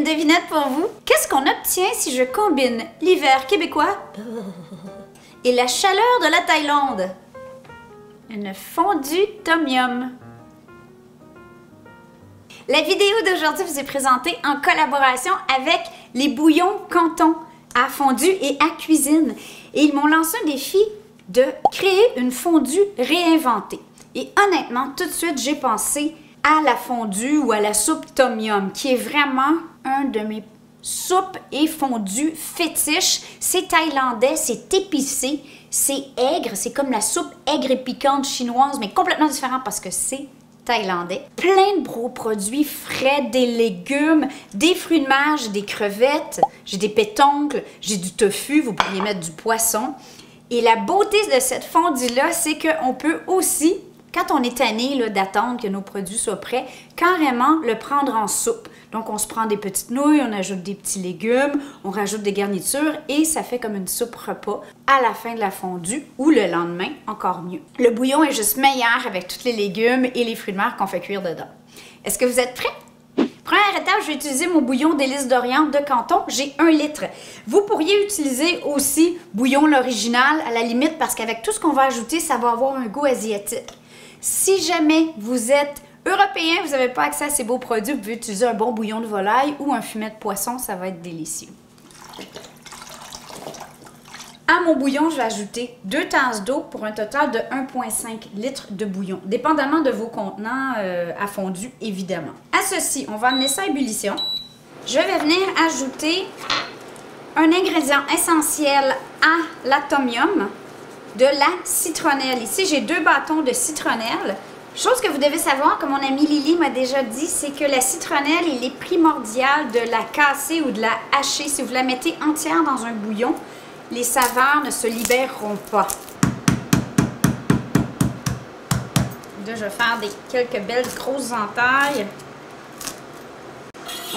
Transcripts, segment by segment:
devinette pour vous. Qu'est-ce qu'on obtient si je combine l'hiver québécois et la chaleur de la Thaïlande? Une fondue tom yum. La vidéo d'aujourd'hui vous est présentée en collaboration avec les bouillons Canton à fondue et à cuisine. Et ils m'ont lancé un défi de créer une fondue réinventée. Et honnêtement, tout de suite, j'ai pensé à la fondue ou à la soupe tom yum, qui est vraiment un de mes soupes et fondues fétiches. C'est thaïlandais, c'est épicé, c'est aigre, c'est comme la soupe aigre et piquante chinoise, mais complètement différent parce que c'est thaïlandais. Plein de gros produits frais, des légumes, des fruits de mer, j'ai des crevettes, j'ai des pétoncles, j'ai du tofu, vous pourriez mettre du poisson. Et la beauté de cette fondue-là, c'est qu'on peut aussi, quand on est tanné d'attendre que nos produits soient prêts, carrément le prendre en soupe. Donc, on se prend des petites nouilles, on ajoute des petits légumes, on rajoute des garnitures et ça fait comme une soupe repas à la fin de la fondue ou le lendemain, encore mieux. Le bouillon est juste meilleur avec tous les légumes et les fruits de mer qu'on fait cuire dedans. Est-ce que vous êtes prêts? Première étape, je vais utiliser mon bouillon délices d'Orient de Canton. J'ai 1 litre. Vous pourriez utiliser aussi bouillon l'original à la limite parce qu'avec tout ce qu'on va ajouter, ça va avoir un goût asiatique. Si jamais vous êtes européen, vous n'avez pas accès à ces beaux produits, vous pouvez utiliser un bon bouillon de volaille ou un fumet de poisson, ça va être délicieux. À mon bouillon, je vais ajouter 2 tasses d'eau pour un total de 1,5 litre de bouillon, dépendamment de vos contenants à fondu, évidemment. À ceci, on va amener ça à ébullition. Je vais venir ajouter un ingrédient essentiel à la tom yum, de la citronnelle. Ici, j'ai 2 bâtons de citronnelle. Chose que vous devez savoir, comme mon amie Lily m'a déjà dit, c'est que la citronnelle, il est primordial de la casser ou de la hacher. Si vous la mettez entière dans un bouillon, les saveurs ne se libéreront pas. Là, je vais faire quelques belles grosses entailles.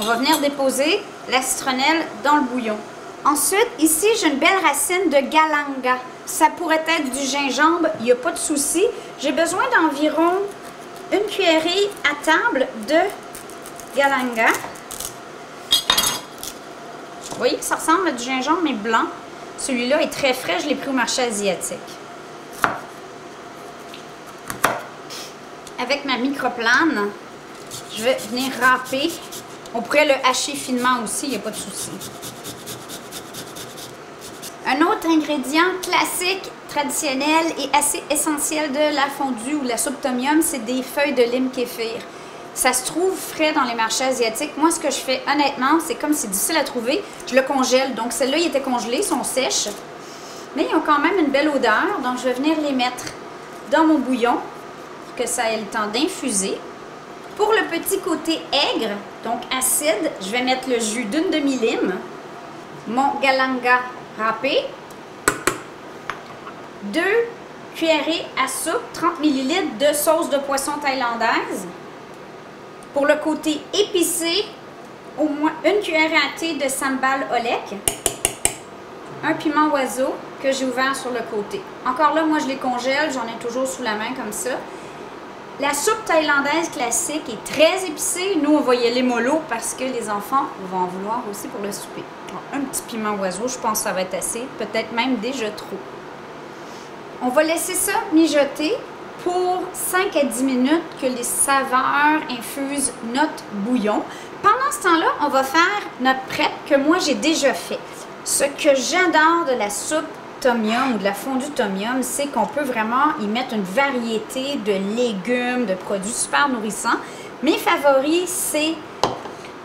On va venir déposer la citronnelle dans le bouillon. Ensuite, ici, j'ai une belle racine de galanga. Ça pourrait être du gingembre, il n'y a pas de souci. J'ai besoin d'environ 1 cuillerée à table de galanga. Vous voyez que ça ressemble à du gingembre, mais blanc. Celui-là est très frais, je l'ai pris au marché asiatique. Avec ma microplane, je vais venir râper. On pourrait le hacher finement aussi, il n'y a pas de souci. Un autre ingrédient classique, traditionnel et assez essentiel de la fondue ou de la soupe tom yum, c'est des feuilles de lime kéfir. Ça se trouve frais dans les marchés asiatiques. Moi, ce que je fais honnêtement, c'est comme c'est difficile à trouver, je le congèle. Donc, celles-là, ils étaient congelés, ils sont sèches. Mais ils ont quand même une belle odeur. Donc, je vais venir les mettre dans mon bouillon pour que ça ait le temps d'infuser. Pour le petit côté aigre, donc acide, je vais mettre le jus d'une demi-lime, mon galanga râpé, 2 cuillerées à soupe, 30 ml de sauce de poisson thaïlandaise. Pour le côté épicé, au moins 1 cuillerée à thé de sambal olek, un piment oiseau que j'ai ouvert sur le côté. Encore là, moi je les congèle, j'en ai toujours sous la main comme ça. La soupe thaïlandaise classique est très épicée. Nous, on va y aller mollo parce que les enfants vont en vouloir aussi pour le souper. Alors, un petit piment oiseau, je pense que ça va être assez. Peut-être même déjà trop. On va laisser ça mijoter pour 5 à 10 minutes que les saveurs infusent notre bouillon. Pendant ce temps-là, on va faire notre prep que moi, j'ai déjà fait. Ce que j'adore de la soupe tom yum ou de la fondue tom yum, c'est qu'on peut vraiment y mettre une variété de légumes, de produits super nourrissants. Mes favoris, c'est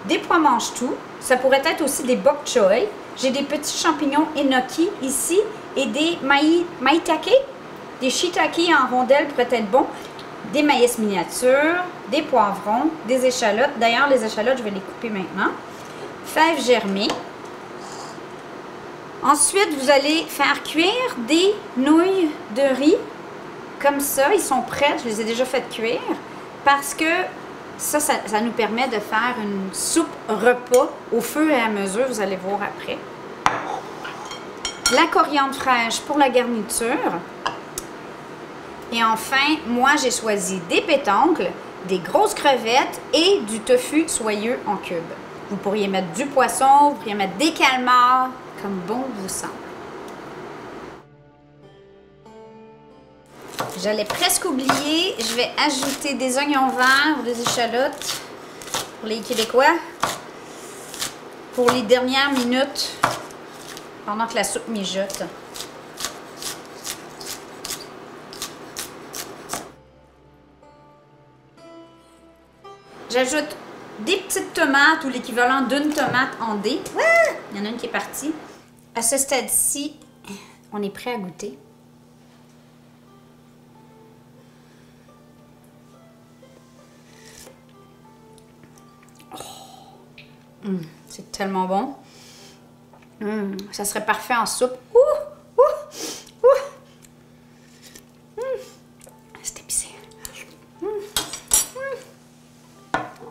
des pois mange-tout. Ça pourrait être aussi des bok choy. J'ai des petits champignons enoki ici et des maitake. Des shiitake en rondelles pourraient être bons. Des maïs miniatures, des poivrons, des échalotes. D'ailleurs, les échalotes, je vais les couper maintenant. Fèves germées. Ensuite, vous allez faire cuire des nouilles de riz. Comme ça, ils sont prêts. Je les ai déjà fait cuire. Parce que ça nous permet de faire une soupe repas au fur et à mesure. Vous allez voir après. La coriandre fraîche pour la garniture. Et enfin, moi, j'ai choisi des pétoncles, des grosses crevettes et du tofu soyeux en cubes. Vous pourriez mettre du poisson, vous pourriez mettre des calmars, comme bon vous semble. J'allais presque oublier, je vais ajouter des oignons verts ou des échalotes pour les Québécois pour les dernières minutes pendant que la soupe mijote. J'ajoute des petites tomates ou l'équivalent d'une tomate en dés. Ah! Il y en a une qui est partie. À ce stade-ci, on est prêt à goûter. C'est tellement bon. Ça serait parfait en soupe. C'est épicé.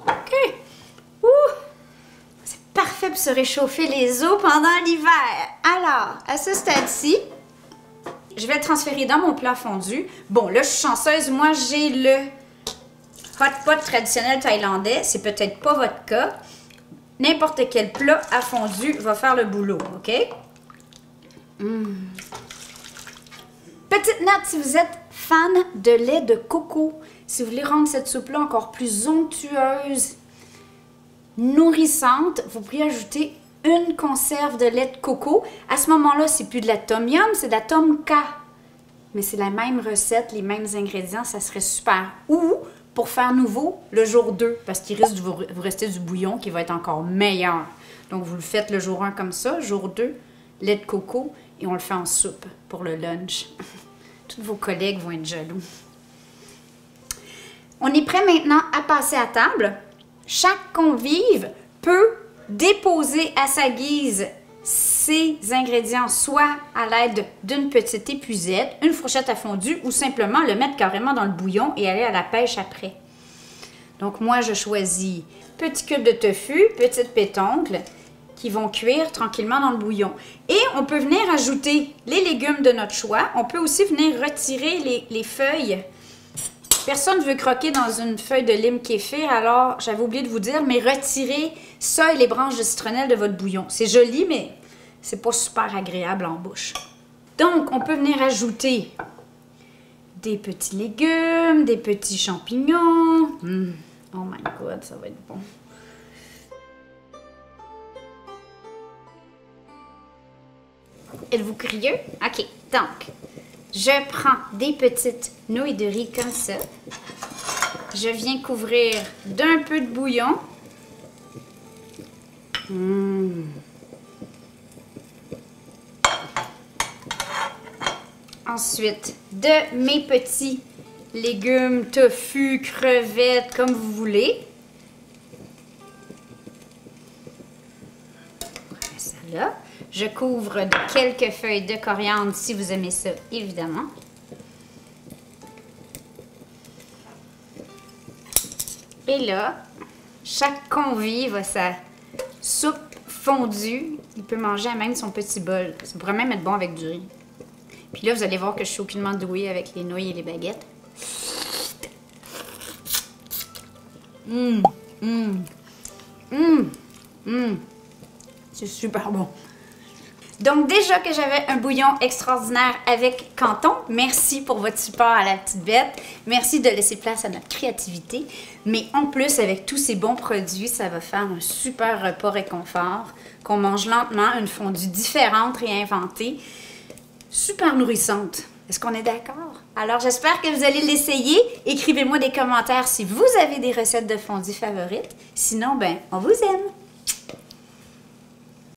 OK. C'est parfait pour se réchauffer les os pendant l'hiver. Alors, à ce stade-ci, je vais le transférer dans mon plat fondu. Bon, là, je suis chanceuse. Moi, j'ai le hot pot traditionnel thaïlandais. C'est peut-être pas votre cas. N'importe quel plat à fondu va faire le boulot, OK? Petite note, si vous êtes fan de lait de coco, si vous voulez rendre cette soupe-là encore plus onctueuse, nourrissante, vous pourriez ajouter une conserve de lait de coco. À ce moment-là, c'est plus de la tom yum, c'est de la tom kha. Mais c'est la même recette, les mêmes ingrédients, ça serait super. Ou pour faire nouveau le jour 2, parce qu'il risque de vous rester du bouillon qui va être encore meilleur. Donc, vous le faites le jour 1 comme ça, jour 2, lait de coco, et on le fait en soupe pour le lunch. Tous vos collègues vont être jaloux. On est prêt maintenant à passer à table. Chaque convive peut déposer à sa guise ces ingrédients, soit à l'aide d'une petite épuisette, une fourchette à fondu, ou simplement le mettre carrément dans le bouillon et aller à la pêche après. Donc moi, je choisis petit cube de tofu, petite pétoncle, qui vont cuire tranquillement dans le bouillon. Et on peut venir ajouter les légumes de notre choix. On peut aussi venir retirer les feuilles. Personne ne veut croquer dans une feuille de lime kéfir, alors j'avais oublié de vous dire, mais retirez ça et les branches de citronnelle de votre bouillon. C'est joli, mais c'est pas super agréable en bouche. Donc, on peut venir ajouter des petits légumes, des petits champignons. Oh my God, ça va être bon. Êtes-vous curieux? OK, donc, je prends des petites nouilles de riz comme ça. Je viens couvrir d'un peu de bouillon. Ensuite, de mes petits légumes, tofu, crevettes, comme vous voulez. On met ça là. Je couvre de quelques feuilles de coriandre si vous aimez ça, évidemment. Et là, chaque convive a sa soupe fondue. Il peut manger à même son petit bol. Ça pourrait même être bon avec du riz. Puis là, vous allez voir que je suis aucunement douée avec les nouilles et les baguettes. C'est super bon. Donc déjà que j'avais un bouillon extraordinaire avec Canton, merci pour votre support à la petite bête. Merci de laisser place à notre créativité. Mais en plus, avec tous ces bons produits, ça va faire un super repas réconfort, qu'on mange lentement, une fondue différente, réinventée, super nourrissante. Est-ce qu'on est d'accord? Alors j'espère que vous allez l'essayer. Écrivez-moi des commentaires si vous avez des recettes de fondue favorites. Sinon, ben, on vous aime!